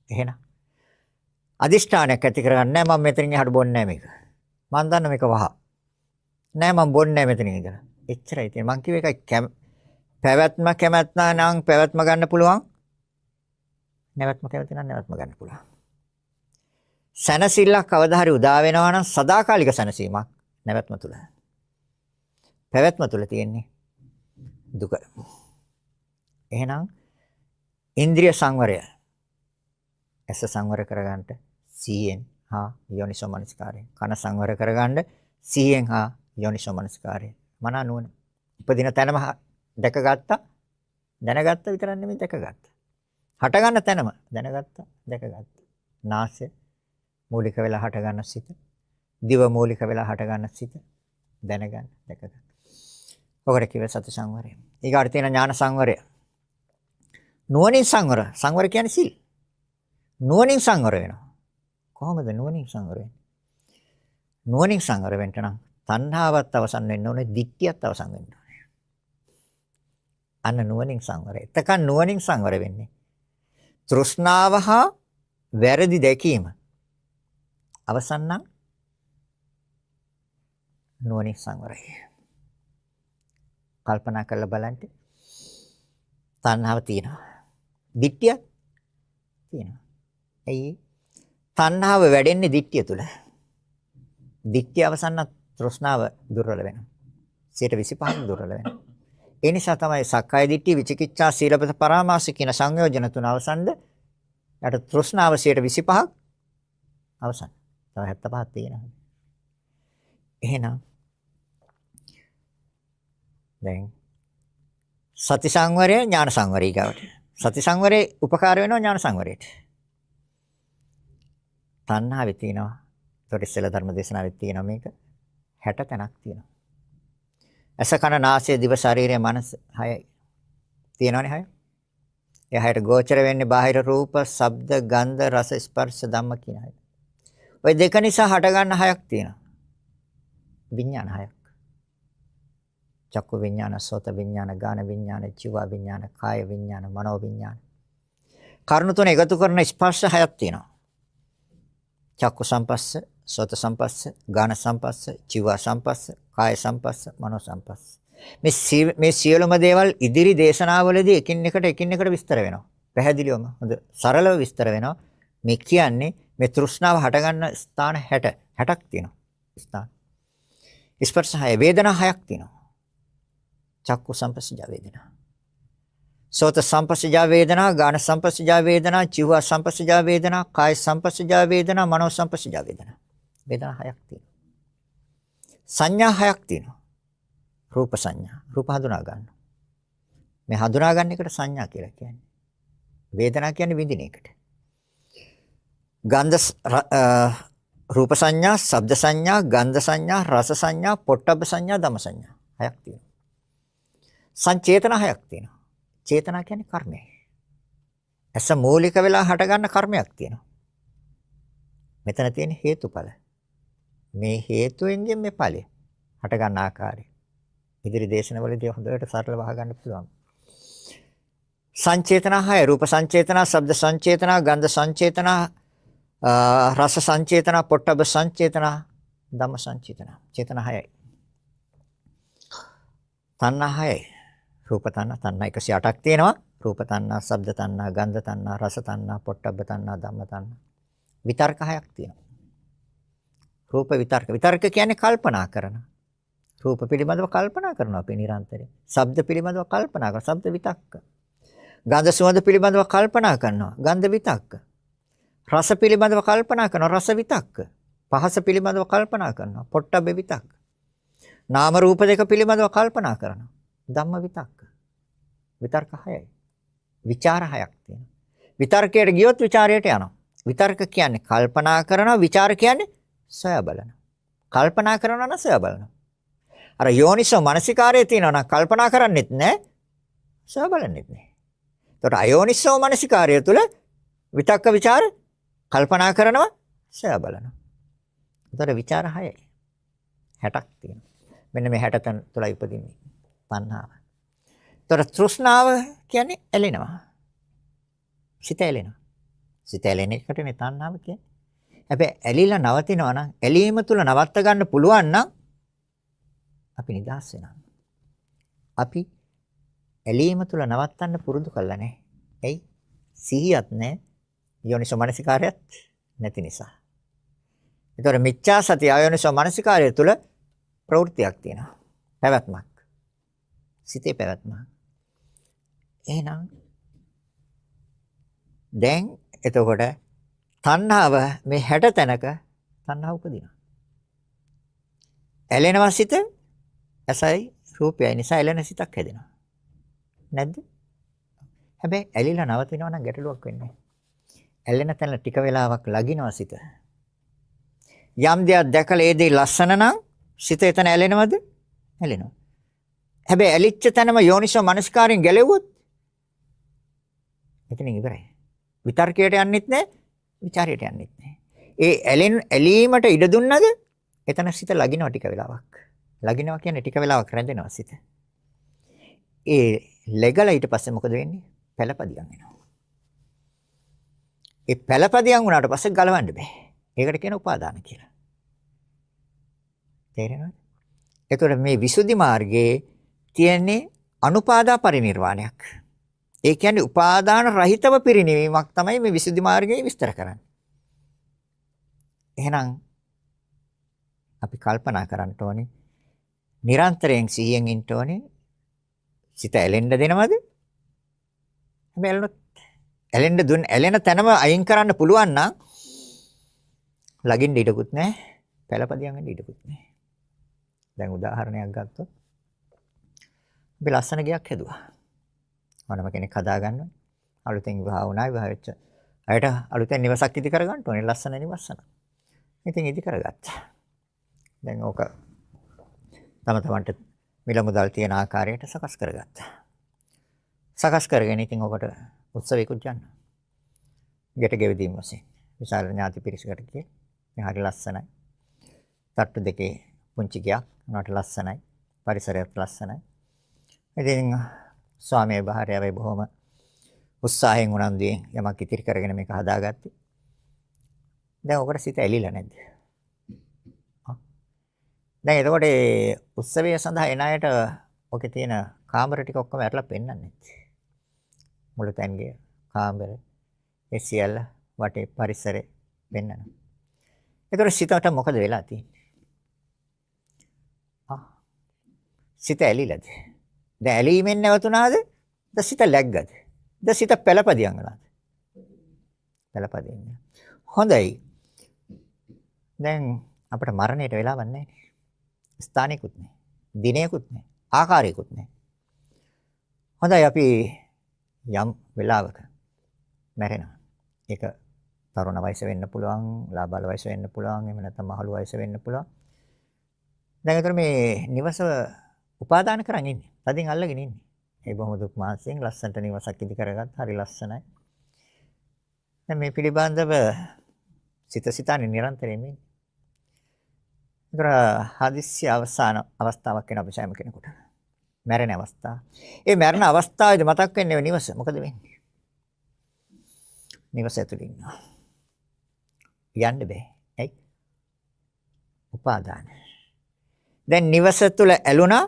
එහෙනම් අදිෂ්ඨානයක් ඇති කරගන්න නෑ මම මෙතනින් එහාට බොන්නේ නෑ මේක. මම දන්න මේක වහ. නෑ මම බොන්නේ නෑ මෙතනින් ඉඳලා. එච්චරයි තියෙන්නේ. මං කිව්ව එකයි පැවැත්ම කැමැත්ත නම් පැවැත්ම ගන්න පුළුවන්. නැවැත්ම කැමති නම් නැවැත්ම ගන්න පුළුවන්. සනසිල්ලක් කවදා හරි උදා වෙනවා නම් සදාකාලික සනසීමක් නැවැත්ම තුල. පැවැත්ම තුල තියෙන්නේ දුක. එහෙනම් ඉන්ද්‍රිය සංවරය. ඇස සංවර කරගන්න සීයෙන් හා යෝනිසෝ මනස්කාරයෙන්. කන සංවර කරගන්න සීයෙන් හා යෝනිසෝ මනස්කාරයෙන්. මන නුවණ. උපදින තැනම දැකගත්තා. දැනගත්ත විතරක් නෙමෙයි දැකගත්තා. හට ගන්න තැනම දැනගත්තා, දැකගත්තා. නාසය මූලික වෙලා හට ගන්න සිත. දිව මූලික වෙලා හට ගන්න සිත. දැනගන්න, දැකගන්න. ඔකට කිව්වේ සති සංවරය. ඊගාට තියෙන ඥාන සංවරය. නුවණින් සංවර. සංවර කියන්නේ සිල්. නුවණින් සංවර වෙනවා. කොහොමද නුවණින් සංවර වෙන්නේ? නුවණින් සංවර වෙන්න නම් තණ්හාවත් අවසන් වෙන්න ඕනේ, ditthියත් අවසන් වෙන්න ඕනේ. අන්න නුවණින් සංවරය. එතකන් නුවණින් සංවර වෙන්නේ. තෘෂ්ණාව හා වැරදි දැකීම අවසන් නම් නුවණින් සංවරය. කල්පනා කරලා බලන්න. තණ්හාව තියෙනවා. ditthිය තියෙනවා. ඇයි? තණ්හාව වැඩෙන්නේ දිට්ඨිය තුල. දිට්ඨිය අවසන් තෘෂ්ණාව දුර්වල වෙනවා. 25ක් දුර්වල වෙනවා. ඒ නිසා තමයි සක්කාය දිට්ඨිය, විචිකිච්ඡා, සීලබත පරාමාස කියන සංයෝජන තුන අවසන්ද යට තෘෂ්ණාව 25ක් අවසන්. තව 75ක් තියෙනවා. එහෙනම් දැන් සති සංවරය ඥාන සංවරය ගාවට. සති සංවරේ උපකාර වෙනවා ඥාන සංවරයට. තණ්හාවේ තියෙනවා. ඒතකොට ඉස්සෙල්ලා ධර්ම දේශනාවේ තියෙනවා මේක 60 තැනක් තියෙනවා. ඇස කන නාසය දිව ශරීරය මනස 6යි. තියෙනවනේ 6. ඒ 6ට ගෝචර වෙන්නේ බාහිර රූප, ශබ්ද, ගන්ධ, රස, ස්පර්ශ, ධම්ම කියන 6. ওই දෙක නිසා හට ගන්න 6ක් තියෙනවා. විඥාන 6ක්. චක්කු විඥාන, සෝත විඥාන, ගාන විඥාන, ජීව විඥාන, කාය විඥාන, මනෝ විඥාන. කර්ණ තුන එකතු කරන ස්පර්ශ 6ක් තියෙනවා. චක්කු සම්පස්ස, සෝත සම්පස්ස, ගාන සම්පස්ස, ජීව සම්පස්ස, කාය සම්පස්ස, මනෝ සම්පස්ස. මේ සියලුම දේවල් ඉදිරි දේශනාවලදී එකින් එකට විස්තර වෙනවා. පැහැදිලිවම හොඳ සරලව විස්තර වෙනවා. මේ කියන්නේ මේ තෘෂ්ණාව හටගන්න ස්ථාන 60ක් තියෙනවා. ස්ථාන. ස්පර්ශ 6 වේදනා 6ක් තියෙනවා. චක්කු සම්පස්සජා වේදනා. සෝත සම්පස්සජා වේදනා, ගාන සම්පස්සජා වේදනා, ජීව සම්පස්සජා වේදනා, කාය සම්පස්සජා වේදනා, මනෝ සම්පස්සජා වේදනා. වේදනා 6ක් තියෙනවා. සංඥා 6ක් තියෙනවා. රූප සංඥා. රූප හඳුනා ගන්න. මේ හඳුනා ගන්න එකට සංඥා කියලා කියන්නේ. වේදනා කියන්නේ විඳින එකට. ගන්ධ රූප සංඥා, ශබ්ද සංඥා, ගන්ධ සංඥා, රස සංඥා, පොට්ටබ්බ සංඥා, ධම්ම සංඥා. 6ක් තියෙනවා. සංචේතන 6ක් තියෙනවා. චේතනා කියන්නේ කර්මය. ඇස මූලික වෙලා හටගන්න කර්මයක් තියෙනවා. මෙතන තියෙන හේතුඵල. මේ හේතුවෙන්ගෙන් මේ ඵලය හට ගන්න ආකාරය. ඉදිරි දේශනවලදී හොඳට සරලව අහගන්න පුළුවන්. සංචේතන 6 රූප සංචේතන, ශබ්ද සංචේතන, ගන්ධ සංචේතන, රස සංචේතන, පොට්ටබ්බ සංචේතන, ධම්ම සංචේතන. චේතන 6යි. තණ්හා 6යි. රූප තණ්හා 108ක් තියෙනවා. රූප තණ්හා, ශබ්ද තණ්හා, ගන්ධ තණ්හා, රස තණ්හා, පොට්ටබ්බ තණ්හා, ධම්ම තණ්හා. විතර්ක 6ක් තියෙනවා. රූප විතර්ක. විතර්ක කියන්නේ කල්පනා කරන. රූප පිළිබඳව කල්පනා කරනවා අපි නිරන්තරයෙන්. ශබ්ද පිළිබඳව කල්පනා කරනවා. ශබ්ද විතක්ක. ගන්ධ සුවඳ පිළිබඳව කල්පනා කරනවා. ගන්ධ විතක්ක. රස පිළිබඳව කල්පනා කරනවා. රස විතක්ක. පහස පිළිබඳව කල්පනා කරනවා. පොට්ටබ්බ විතක්ක. නාම රූප දෙක පිළිබඳව කල්පනා කරනවා. ධම්ම විතක්ක. විතර්ක 6යි. විචාර 6ක් තියෙනවා. විතර්කයට ගියොත් විචාරයට යනවා. විතර්ක කියන්නේ කල්පනා කරනවා. විචාර කියන්නේ සොයා බලනවා. කල්පනා කරනවා නම් සොයා බලනවා. අර යෝනිසෝ මනසිකාරයේ තියෙනවා නම් කල්පනා කරන්නෙත් නැහැ. සොයා බලන්නෙත් නැහැ. ඒකට අයෝනිසෝ මනසිකාරය තුළ විතක්ක ਵਿਚාර කල්පනා කරනවා සොයා බලනවා. ඒතර ਵਿਚාර 6යි. 60ක් තියෙනවා. මෙන්න මේ 60 තුලයි උපදින්නේ තණ්හාව. ඒතර තෘෂ්ණාව කියන්නේ ඇලෙනවා. සිත ඇලෙනවා. සිත ඇලෙන එකටනේ තණ්හාව කියන්නේ. හැබැයි ඇලිලා නවතිනවා නම් ඇලීම තුල නවත්ත ගන්න පුළුවන් නම් අපි නිදහස් වෙනවා. අපි ඇලීම තුල නවත්තන්න පුරුදු කළා නැහැ. එයි සිහියත් නැහැ. යෝනිසෝ මනසිකාරයත් නැති නිසා. ඒතර මිච්ඡා සතිය අයෝනිසෝ මනසිකාරය තුල ප්‍රවෘත්තියක් තියෙනවා. පැවැත්මක්. සිතේ පැවැත්මක්. එහෙනම් දැන් එතකොට තණ්හාව මේ 60 තැනක තණ්හාව උපදිනවා. ඇලෙනවා සිත ඇසයි රූපයයි නිසා ඇලෙන සිතක් හැදෙනවා. නැද්ද? හැබැයි ඇලිලා නවතිනවා නම් ගැටලුවක් වෙන්නේ නැහැ. ඇලෙන තැන ටික වෙලාවක් ලගිනවා සිත. යම් දෙයක් දැකලා ඒ දේ ලස්සන නම් සිත එතන ඇලෙනවද? ඇලෙනවා. හැබැයි ඇලිච්ච තැනම යෝනිසෝ මනස්කාරයෙන් ගැලෙව්වොත් එතනින් ඉවරයි. විතර්කයට යන්නෙත් නැහැ, ਵਿਚාරයට යන්නෙත් නැහැ. ඒ ඇලීමට ඉඩ දුන්නද එතන සිත ලගිනවා ටික වෙලාවක්. ලගිනවා කියන්නේ ටික වෙලාවක් රැඳෙනවා සිත. ඒ ලැගලා ඊට පස්සේ මොකද වෙන්නේ? පළපදියම් වෙනවා. ඒ පළපදියම් වුණාට පස්සේ ගලවන්න බෑ. ඒකට කියන උපාදාන කියලා. තේරෙනවද? එතකොට මේ විසුද්ධි මාර්ගයේ තියෙන්නේ අනුපාදා පරිනිර්වාණයක්. ඒ කියන්නේ උපාදාන රහිතව පිරිණිවීමක් තමයි මේ විසුද්ධි මාර්ගයේ විස්තර කරන්නේ. එහෙනම් අපි කල්පනා කරන්න ඕනේ නිරන්තරයෙන් සිහියෙන් ඉන්න ඕනේ. සිත ඇලෙන්න දෙනවද? හැබැයි ඇලෙන තැනම අයින් කරන්න පුළුවන් නම් ලගින්න ඉඩකුත් නැහැ. පළපදියම් වෙන්න ඉඩකුත් නැහැ. දැන් උදාහරණයක් ගත්තොත් අපි ලස්සන ගයක් හැදුවා. ඕනම කෙනෙක් හදා ගන්නවා. අලුතෙන් විවාහ වුණා, විවාහ වෙච්ච අයට අලුතෙන් නිවසක් ඉදි කර ගන්න ඕනේ. ලස්සන නිවසක්. ඉතින් ඉදි කරගත්තා. දැන් ඕක තම තමන්ට මිල මුදල් තියෙන ආකාරයට සකස් කරගත්තා. සකස් කරගෙන ඉතින් ඔකට උත්සවයකට යන්න. ගෙට ගෙවදීම වශයෙන්. විශාල ඥාති පිරිසකට ගියේ. මේ හරි ලස්සනයි. තට්ටු දෙකේ පුංචි ගයක්. උනාට ලස්සනයි. පරිසරයත් ලස්සනයි. ඉතින් ස්වාමී භාර්යාවයි බොහොම උත්සාහයෙන් උනන්දුවෙන් යමක් ඉතිරි කරගෙන මේක හදාගත්තේ. දැන් ඔකට සිත ඇලිලා නැද්ද? දැන් එතකොට උත්සවය සඳහා එන අයට ඔකේ තියෙන කාමර ටික ඔක්කොම ඇරලා පෙන්නන්නේ. මුළු තැන්ගේ කාමර, ඒ සියල්ල වටේ පරිසරේ පෙන්නනවා. එතකොට සිතට මොකද වෙලා තියෙන්නේ? සිත ඇලිලාද? දැන් ඇලීමෙන් නැවතුණාද? ද සිත läග්ගද? ද සිත පළපදියම් වුණාද? පළපදියම්. හොඳයි. දැන් අපිට මරණයට වෙලාවක් නැහැ. ස්ථානිකුත් නැහැ. දිනයකුත් නැහැ. ආකාරයකුත් නැහැ. හොඳයි අපි යම් වෙලාවක මැරෙනවා. ඒක තරුණ වයස වෙන්න පුළුවන්, ලාබාල වයස වෙන්න පුළුවන්, එහෙම නැත්නම් මහලු වයස වෙන්න පුළුවන්. දැන් ඒතර මේ නිවස උපාදාන කරන් ඉන්නේ. තදින් අල්ලගෙන ඉන්නේ. ඒ බොහොම දුක් මාසයෙන් ලස්සනට නිවසක් ඉදි කරගත්ත. හරි ලස්සනයි. දැන් මේ පිළිබඳව සිත සිතානේ නිරන්තරයෙන් ඉන්නේ. ඒතර හදිස්සි අවස්ථාවක් වෙන අපි සෑම කෙනෙකුට. මැරෙන අවස්ථාව. ඒ මැරෙන අවස්ථාවේදී මතක් වෙන්නේ නිවස. මොකද වෙන්නේ? නිවස ඇතුළේ ඉන්නවා. යන්න බෑ. ඇයි? උපාදාන. දැන් නිවස තුල ඇලුනා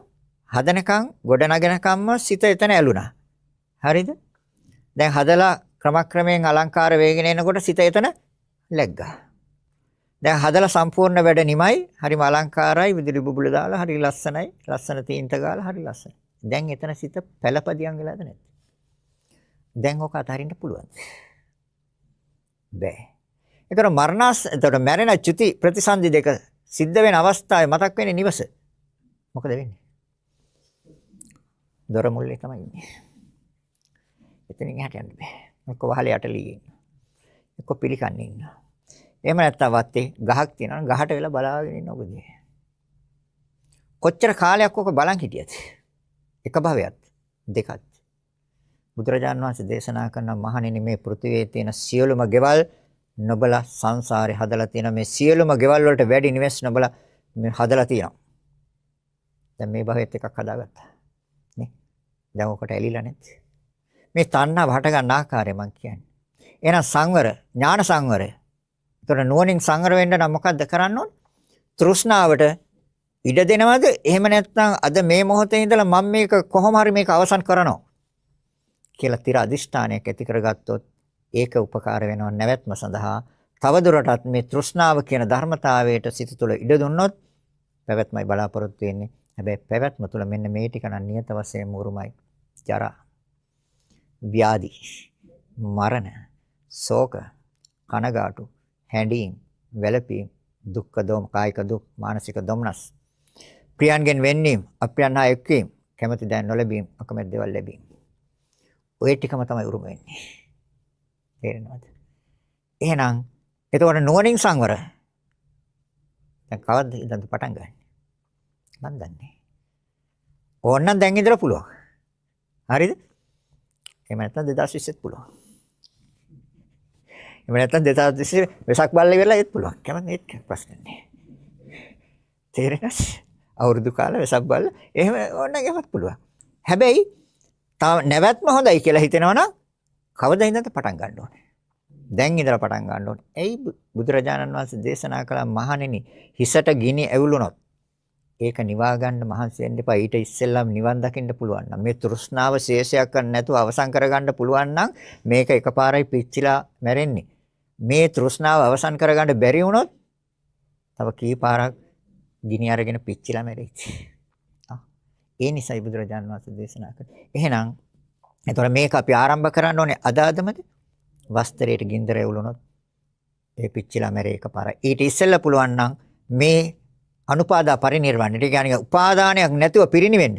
හදනකම් ගොඩනගෙනකම්ම සිත එතන ඇලුනා. හරිද? දැන් හදලා ක්‍රමක්‍රමයෙන් අලංකාර වේගෙන එනකොට සිත එතන läග්ගා. දැන් හදලා සම්පූර්ණ වැඩ නිමයි. හරිම අලංකාරයි. විදුලි බුබුල දාලා හරි ලස්සනයි. ලස්සන තීන්ත ගාලා හරි ලස්සනයි. දැන් එතන සිත පළපදියම් වෙලාද නැද්ද? දැන් ඔක අතහරින්න පුළුවන්. බෑ. ඒතර ඒතර මැරෙන චුති ප්‍රතිසන්දි දෙක සිද්ධ වෙන අවස්ථාවේ මතක් වෙන්නේ නිවස. මොකද වෙන්නේ? දොර මුල්ලේ තමයි ඉන්නේ. එතනින් එහාට යන්න බෑ. එක්ක වහලේ යටලී ඉන්න. එක්ක පිළිකන්නේ ඉන්න. එහෙම නැත්නම් වත්තේ ගහක් තියෙනවා නම් ගහට වෙලා බලාගෙන ඉන්න ඔබදී. කොච්චර කාලයක් ඔක බලන් හිටියද? එක භවයක් දෙකක්. බුදුරජාණන් වහන්සේ දේශනා කරන මහණෙනි මේ පෘථිවියේ තියෙන සියලුම ගෙවල් නොබලා සංසාරේ හදලා තියෙන මේ සියලුම ගෙවල් වලට වැඩි නිවෙස් නොබලා මේ හදලා තියෙනවා. දැන් මේ භවෙත් එකක් හදාගත්තා. නේ? දැන් ඔකට ඇලිලා නැද්ද? මේ තණ්හාව හට ගන්න ආකාරය මම කියන්නේ. එහෙනම් සංවර, ඥාන සංවරය. ඒතර නුවණින් සංවර වෙන්න නම් මොකද්ද කරන්න ඕන? තෘෂ්ණාවට ඉඩ දෙනවද? එහෙම නැත්නම් අද මේ මොහොතේ ඉඳලා මම මේක කොහොම හරි මේක අවසන් කරනවා කියලා තිර අදිෂ්ඨානයක් ඇති කරගත්තොත් ඒක උපකාර වෙනවා නැවැත්ම සඳහා. තවදුරටත් මේ තෘෂ්ණාව කියන ධර්මතාවයට සිත තුළ ඉඩ දුන්නොත් පැවැත්මයි බලාපොරොත්තු වෙන්නේ. හැබැයි පැවැත්ම තුළ මෙන්න මේ ටික නම් නියත වශයෙන්ම උරුමයි. ජරා, ව්‍යාධි, මරණ, ශෝක, කනගාටු, හැඬීම්, වැළපීම්, දුක්ඛ දෝම, කායික දුක්, මානසික දොම්නස්, ප්‍රියයන්ගෙන් වෙන්නීම්, අප්‍රියයන් හා එක්වීම, කැමැති දෑ නොලැබීම, අකමැති දේවල් ලැබීම. ඔය ටිකම තමයි උරුම වෙන්නේ. තේරෙනවද? එහෙනම් එතකොට නුවණින් සංවර. දැන් කවද්ද ඉඳන් පටන් ගන්න? මන් දන්නේ. ඕනනම් දැන් ඉඳලා පුළුවන්. හරිද? එහෙම නැත්නම් 2020ත් පුළුවන්. එහෙම නැත්නම් 2020 වෙසක් බල්ල ඉවරලා ඒත් පුළුවන්. කැමති ඒත් ප්‍රශ්න නැහැ. තේරෙනවද? අවුරුදු කාලේ වෙසක් බල්ල එහෙම ඕනනම් එහෙමත් පුළුවන්. හැබැයි නැවැත්ම හොඳයි කියලා හිතෙනවනම් කවදා ඉඳන්ද පටන් ගන්න ඕනේ? දැන් ඉඳලා පටන් ගන්න ඕනේ. එයි බුදුරජාණන් වහන්සේ දේශනා කළ මහණෙනි හිසට ගිනි ඇවිලුනොත් ඒක නිවා ගන්න මහන්සි වෙන්න එපා. ඊට ඉස්සෙල්ලාම නිවන් දකින්න පුළුවන් නම් මේ තෘෂ්ණාව ශේෂයක් කරන්න නැතුව අවසන් කරගන්න පුළුවන් නම් මේක එකපාරයි පිච්චිලා මැරෙන්නේ. මේ තෘෂ්ණාව අවසන් කරගන්න බැරි වුණොත් තව කී පාරක් ගිනි අරගෙන පිච්චිලා මැරෙයි. ඒ නිසයි බුදුරජාණන් වහන්සේ දේශනා කළේ. එහෙනම් එතකොට මේක අපි ආරම්භ කරන්න ඕනේ අදාදමද? වස්ත්‍රයට ගින්දර එවුලුනොත් ඒ පිච්චිලා මැරේ එකපාරයි. ඊට ඉස්සෙල්ලා පුළුවන් නම් මේ අනුපාදා පරිනිර්වාණය. ඒ කියන්නේ උපාදානයක් නැතුව පිරිනිවෙන්න.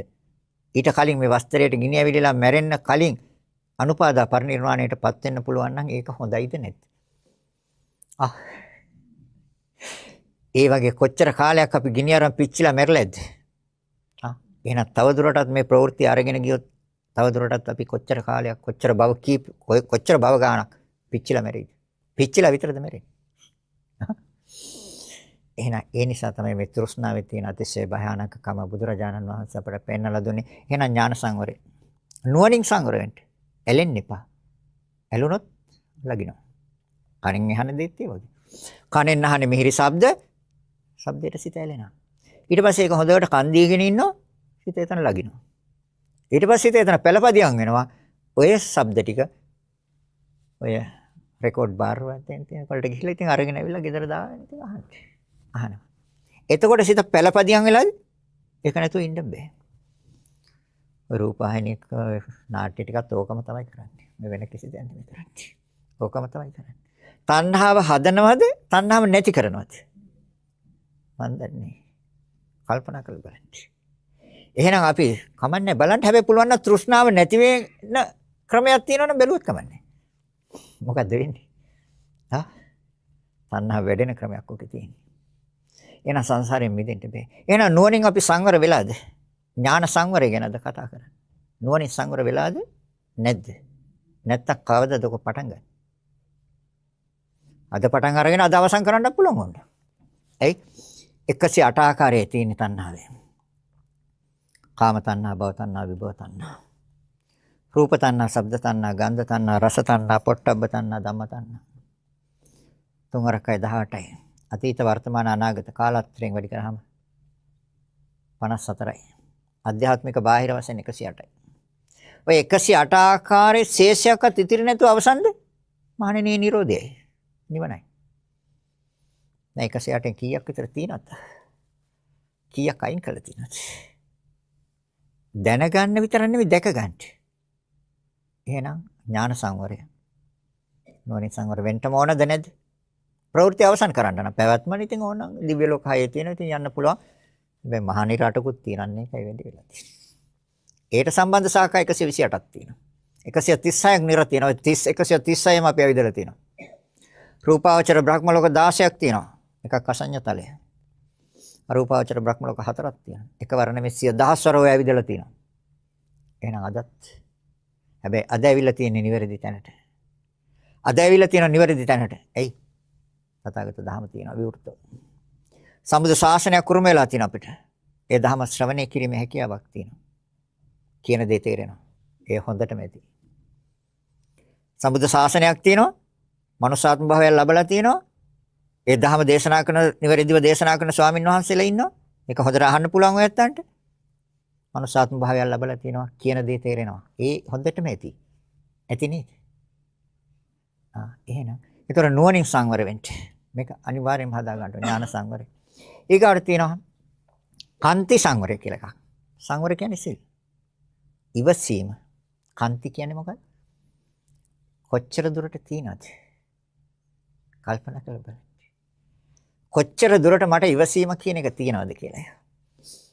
ඊට කලින් මේ වස්ත්‍රයට ගිනි ඇවිදලා මැරෙන්න කලින් අනුපාදා පරිනිර්වාණයටපත් වෙන්න පුළුවන් නම් ඒක හොඳයිද නැද්ද? ඒ වගේ කොච්චර කාලයක් අපි ගිනි අරන් පිච්චිලා මැරෙලාද? එහෙනම් තවදුරටත් මේ ප්‍රවෘත්ති අරගෙන ගියොත් තවදුරටත් අපි කොච්චර කාලයක් කොච්චර භව ගානක් පිච්චිලා මැරෙයිද? පිච්චිලා විතරද මැරෙන්නේ? එහෙනම් ඒ නිසා තමයි මේ තෘෂ්ණාවේ තියෙන අතිශය භයානකකම බුදුරජාණන් වහන්සේ අපට පෙන්වලා දුන්නේ. එහෙනම් ඥාන සංවරය. නුවණින් සංවර වෙන්න. ඇලෙන්න එපා. ඇලුනොත් ලගිනවා. කනෙන් අහන දෙත් ඒ වගේ. කනෙන් අහන්නේ මිහිරි ශබ්ද, ශබ්දයට සිත ඇලෙනවා. ඊට පස්සේ ඒක හොඳට කන් දීගෙන ඉන්නවා, සිත එතන ලගිනවා. ඊට පස්සේ සිත එතන පළපදියම් වෙනවා. ඔය ශබ්ද ටික ඔය රෙකෝඩ් බාර් වලින් තියෙන කොල්ට ගිහලා ඉතින් අරගෙන ඇවිල්ලා ගෙදර දාගෙන ඉතින් අහනවා. එතකොට සිත පළපදියම් වෙලාද? ඒක නැතුව ඉන්න බෑ. රූපවාහිනියක නාට්‍ය ටිකත් ඕකම තමයි කරන්නේ. මේ වෙන කිසි දෙයක් නෙමෙයි කරන්නේ. ඕකම තමයි කරන්නේ. තණ්හාව හදනවද? තණ්හාව නැති කරනවද? මන් දන්නේ. කල්පනා කරලා බලන්න. එහෙනම් අපි කමන්නේ බලන්න. හැබැයි පුළුවන් නම් තෘෂ්ණාව නැති වෙන ක්‍රමයක් තියෙනවනම් බැලුවොත් කමන්නේ. මොකද්ද වෙන්නේ? තණ්හාව වැඩෙන ක්‍රමයක් ඔකේ තියෙන්නේ. එහෙනම් සංසාරයෙන් මිදෙන්න බෑ. එහෙනම් නුවණින් අපි සංවර වෙලාද? ඥාන සංවරය ගැනද කතා කරන්නේ? නුවණින් සංවර වෙලාද? නැද්ද? නැත්තම් කවදද ඔක පටන් ගන්නේ? අද පටන් අරගෙන අද අවසන් කරන්න පුළුවන් වුණා. එයි 108 ආකාරයේ තියෙන තණ්හාවේ. කාම තණ්හා, භව තණ්හා, විභව තණ්හා. රූප තණ්හා, ශබ්ද තණ්හා, ගන්ධ තණ්හා, රස තණ්හා, පොට්ටබ්බ තණ්හා, ධම්ම තණ්හා. 3 18යි. අතීත වර්තමාන අනාගත කාලත්‍රයෙන් වැඩි කරාම 54යි. අධ්‍යාත්මික බාහිර වශයෙන් 108යි. ඔය 108 ආකාරයේ ශේෂයක්වත් ඉතිරි නැතුව අවසන්ද? මහණෙනි නිරෝධයයි. නිවනයි. දැන් 108න් කීයක් විතර තියෙනවද? කීයක් අයින් කළා තියෙනවද? දැනගන්න විතර නෙවෙයි දැක ගන්න. එහෙනම් ඥාන සංවරය. නුවණින් සංවර වෙන්න ඕනද නැද්ද? ප්‍රවෘත්ති අවසන් කරන්න නම් පැවැත්මන ඉතින් ඕනනම් දිව්‍ය ලෝක හයේ තියෙන ඉතින් යන්න පුළුවන්. හැබැයි මහානි රටකුත් තියෙනන්නේ ඒකයි වෙන්නේ වෙලා තියෙන්නේ. ඒට සම්බන්ධ ශාඛා 128ක් තියෙනවා. 136ක් නිර තියෙනවා. 136ම අපි ඇවිදලා තියෙනවා. රූපාවචර බ්‍රහ්ම ලෝක 16ක් තියෙනවා. එකක් අසඤ්ඤතලය. අරූපාවචර බ්‍රහ්ම ලෝක 4ක් තියෙනවා. එකවර නෙමෙයි 10000 ඔය ඇවිදලා තියෙනවා. එහෙනම් අදත් හැබැයි අද ඇවිල්ලා තියෙන්නේ නිවැරදි තැනට. අද ඇවිල්ලා තියෙන නිවැරදි තැනට. එයි තථාගත ධහම තියෙනවා විවෘතව. සම්බුද්ධ ශාසනයක් උරුම වෙලා තියෙන අපිට. ඒ ධහම ශ්‍රවණය කිරීමේ හැකියාවක් තියෙනවා. කියන දේ තේරෙනවා. ඒ හොඳටම ඇති. සම්බුද්ධ ශාසනයක් තියෙනවා. මනුෂ්‍යාත්ම භාවය ලැබලා තියෙනවා. ඒ ධහම දේශනා කරන නිවැරදිව දේශනා කරන ස්වාමින් වහන්සේලා ඉන්නවා. ඒක හොඳට අහන්න පුළුවන් ඔය ඇත්තන්ට. මනුෂ්‍යාත්ම භාවය ලැබලා තියෙනවා කියන දේ තේරෙනවා. ඒ හොඳටම ඇති. ඇති නේද? එහෙනම් ඒතර නුවණින් සංවර වෙන්න. මේක අනිවාර්යයෙන්ම හදා ගන්න ඕනේ ඥාන සංවරය. ඊගාට තියෙනවා කාන්ති සංවරය කියලා එකක්. සංවර කියන්නේ සිල්. ඉවසීම. කාන්ති කියන්නේ මොකක්ද? කොච්චර දුරට තියනද? කල්පනා කරලා බලන්න. කොච්චර දුරට මට ඉවසීම කියන එක තියනවද කියලා.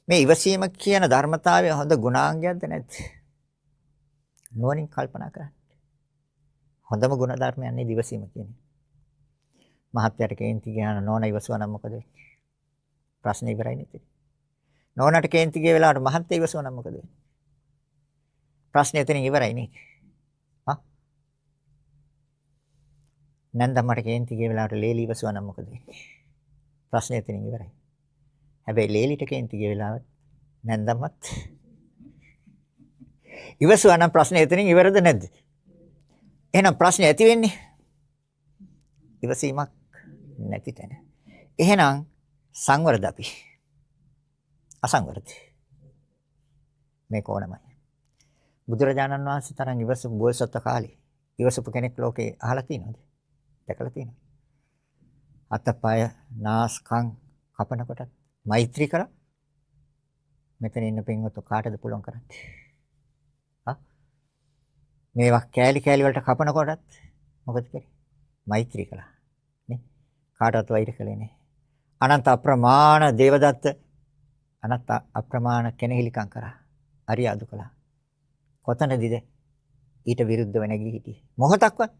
මේ ඉවසීම කියන ධර්මතාවය හොඳ ගුණාංගයක්ද නැද්ද? නුවණින් කල්පනා කරන්න. හොඳම ගුණ ධර්මයක් නේ ඉවසීම කියන්නේ. මහත්යට කේන්ති ගියාන නෝන ඉවසුවා නම් මොකද වෙන්නේ? ප්‍රශ්න ඉවරයි නේද? නෝනට කේන්ති ගිය වෙලාවට මහත්ය ඉවසුවා නම් මොකද වෙන්නේ? ප්‍රශ්නේ එතනින් ඉවරයි නේද? නැන්දමට කේන්ති ගිය වෙලාවට ලේලි ඉවසුවා නම් මොකද වෙන්නේ? ප්‍රශ්නේ එතනින් ඉවරයි. හැබැයි ලේලිට කේන්ති ගිය වෙලාවට නැන්දමත් ඉවසුවා නම් ප්‍රශ්නේ එතනින් ඉවරද නැද්ද? එහෙනම් ප්‍රශ්නේ ඇති වෙන්නේ ඉවසීමක් නැති තැන. එහෙනම් සංවරද අපි? අසංවරද? මේක ඕනමයි. බුදුරජාණන් වහන්සේ තරම් ඉවසපු බෝසත් කාලේ ඉවසපු කෙනෙක් ලෝකේ අහලා තියෙනවද? දැකලා තියෙනවද? අතපය නාස්කම් කපනකොට මෛත්‍රී කරා. මෙතන ඉන්න පින්වතු කාටද පුළුවන් කරන්නේ? ආ මේවා කෑලි කෑලි වලට කපනකොටත් මොකද කරේ? මෛත්‍රී කළා. නේ? කාටවත් වෛර කළේ නැහැ. අනන්ත අප්‍රමාණ දේවදත්ත අනන්ත අප්‍රමාණ කෙනෙහිලිකම් කරා. අරිය අදු කළා. කොතනදීද ඊට විරුද්ධව නැගී හිටියේ? මොහොතක්වත්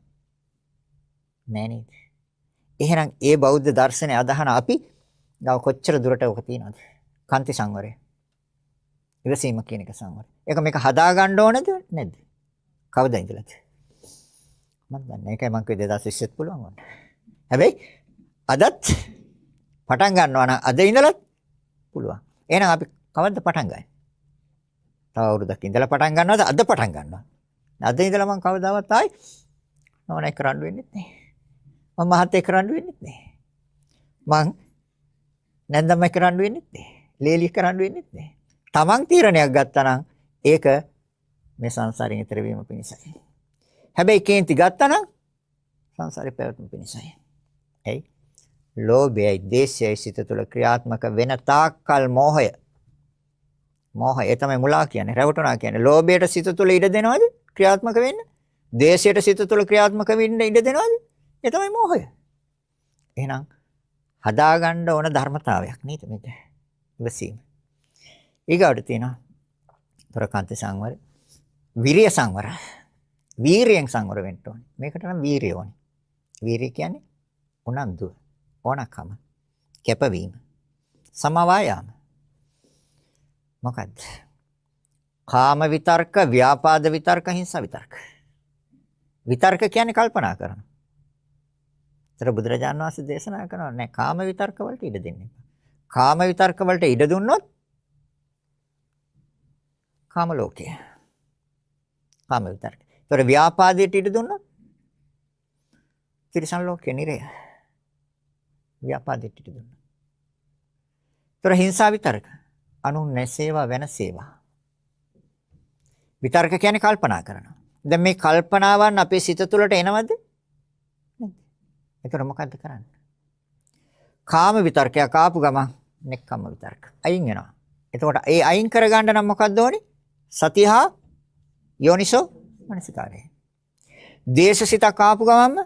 නෑ නේද? එහෙනම් ඒ බෞද්ධ දර්ශනය අදහන අපි ගාව කොච්චර දුරට ඔක තියනවද? කාන්ති සංවරය. ඉවසීම කියන එක සංවරය. ඒක මේක හදා ගන්න ඕනද නැද්ද? කවදා ඉඳලාද? මම දන්නේ. ඒකයි මම කිව්වේ 2020ත් පුළුවන් වුණා. හැබැයි අදත් පටන් ගන්නවා නම් අද ඉඳලත් පුළුවන්. එහෙනම් අපි කවද්ද පටන් ගන්නේ? තව අවුරුද්දක් ඉඳලා පටන් ගන්නවද? අද පටන් ගන්නවා. අද ඉඳලා මම කවදාවත් ආයි නෝන එක රණ්ඩු වෙන්නෙත් නැහැ. මම මහත් එක්ක රණ්ඩු වෙන්නෙත් නැහැ. මං නැන්දම එක්ක රණ්ඩු වෙන්නෙත් නැහැ. ලේලි එක්ක රණ්ඩු වෙන්නෙත් නැහැ. තමන් තීරණයක් ගත්තා නම් ඒක මේ සංසාරයෙන් ඈතර වීම පිණිසයි. හැබැයි කේන්ති ගත්තා නම් සංසාරේ පැවැත්ම පිණිසයි. එයි ලෝභයයි දේශයයි සිත තුළ ක්‍රියාත්මක වෙන තාක්කල් මෝහය. මෝහය ඒ තමයි මුලා කියන්නේ. රැවටුණා කියන්නේ. ලෝභයට සිත තුළ ඉඩ දෙනවද? ක්‍රියාත්මක වෙන්න. දේශයට සිත තුළ ක්‍රියාත්මක වෙන්න ඉඩ දෙනවද? ඒ තමයි මෝහය. එහෙනම් හදාගන්න ඕන ධර්මතාවයක් නේද මේක? ඉවසීම. ඊගාට තියෙනවා ප්‍රකාන්ත සංවර, විරිය සංවර. වීරියෙන් සංවර වෙන්න ඕනේ. මේකට නම් වීරිය ඕනේ. වීරිය කියන්නේ උනන්දුව, ඕනකම, කැපවීම, සමවායාම. මොකද්ද? කාම විතර්ක, ව්‍යාපාද විතර්ක, හිංසා විතර්ක. විතර්ක කියන්නේ කල්පනා කරනවා. ඒතර බුදුරජාණන් වහන්සේ දේශනා කරනවා නෑ කාම විතර්ක වලට ඉඩ දෙන්න එපා. කාම විතර්ක වලට ඉඩ දුන්නොත් කාම ලෝකය. කාම විතර්ක. ඒතර ව්‍යාපාදයට ඉඩ දුන්නොත් තිරිසන් ලෝකේ නිරය. ව්‍යාපාදයට ඉඩ දුන්නොත්. ඒතර හිංසා විතර්ක. අනුන් නැසේවා වෙනසේවා. විතර්ක කියන්නේ කල්පනා කරනවා. දැන් මේ කල්පනාවන් අපේ සිත තුළට එනවද? ඒතර මොකද්ද කරන්නේ? කාම විතර්කයක් ආපු ගමන් නෙක්ඛම්ම විතර්ක. අයින් වෙනවා. එතකොට ඒ අයින් කරගන්න නම් මොකද්ද ඕනේ? සතිහා යෝනිසෝ මනසිකාරය. දේශසිතක් ආපු ගමන්ම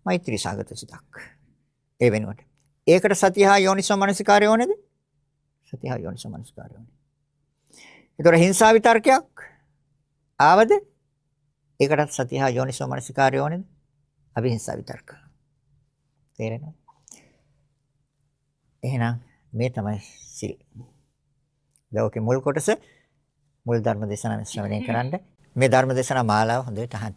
මෛත්‍රී සාගත සිතක්. ඒ වෙනුවට. ඒකට සතිහා යෝනිසෝ මනසිකාරය ඕනේද? සතිහා යෝනිසෝ මනසිකාරය ඕනේ. ඒතර හිංසා විතර්කයක් ආවද? ඒකටත් සතිහා යෝනිසෝ මනසිකාරය ඕනේද? අවිහිංසා විතර්ක. තේරෙනවද? එහෙනම් මේ තමයි සිල්. ලෝකේ මුල් කොටස මුල් ධර්ම දේශනාව ශ්‍රවණය කරන්න. මේ ධර්ම දේශනා මාලාව හොඳට අහන්න.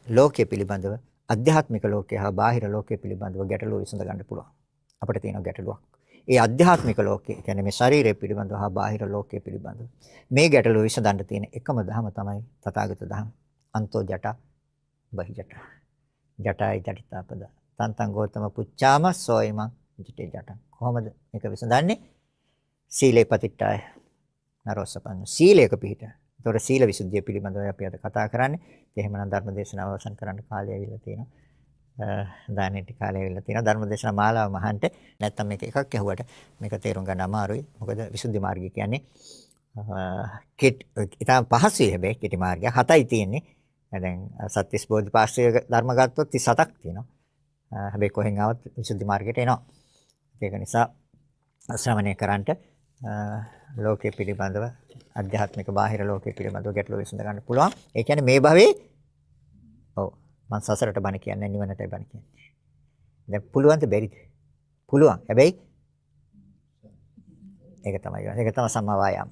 ලෝකයේ පිළිබඳව අධ්‍යාත්මික ලෝකය හා බාහිර ලෝකයේ පිළිබඳව ගැටලුව විසඳ ගන්න පුළුවන්. අපිට තියෙන ගැටලුවක්. ඒ අධ්‍යාත්මික ලෝකය කියන්නේ මේ ශරීරය පිළිබඳව හා බාහිර ලෝකයේ පිළිබඳව මේ ගැටලුව විසඳන්න තියෙන එකම ධම තමයි තථාගත ධම. අන්තෝ ජට බහි ජට. ජටයි ජටිතාපද. තන්තං ගෝතම පුච්චාම සෝයිම ජිතේ ජට. කොහොමද මේක විසඳන්නේ? සීලේ පතිට්ඨාය නරෝසපන්න. සීලයක පිහිට. ඒතොර සීල විසුද්ධිය පිළිබඳව අපි අද කතා කරන්නේ. එහෙමනම් ධර්ම දේශනාව අවසන් කරන්න කාලය ඇවිල්ලා තියෙනවා. දානෙට කාලය ඇවිල්ලා තියෙනවා. ධර්ම දේශනා මාලාව මහන්ට නැත්තම් මේක එකක් ඇහුවට මේක තේරුම් ගන්න අමාරුයි. මොකද විසුද්ධි මාර්ගය කියන්නේ ඉතාම පහසුයි. හැබැයි කෙටි මාර්ගය 7යි තියෙන්නේ. දැන් සත්‍තිස් බෝධිපාක්ෂික ධර්ම ගත්තොත් 37ක් තියෙනවා. හැබැයි කොහෙන් ආවත් විසුද්ධි මාර්ගයට එනවා. ඒක නිසා ශ්‍රවණය කරන්ට ලෝකයේ පිළිබඳව අධ්‍යාත්මික බාහිර ලෝකයේ පිළිබඳව ගැටලුව විසඳ ගන්න පුළුවන්. ඒ කියන්නේ මේ භවයේ ඔව් මම සසරට බණ කියන්නේ නිවනටයි බණ කියන්නේ. දැන් පුළුවන්ද බැරිද? පුළුවන්. හැබැයි ඒක තමයි සම්මා වායාම.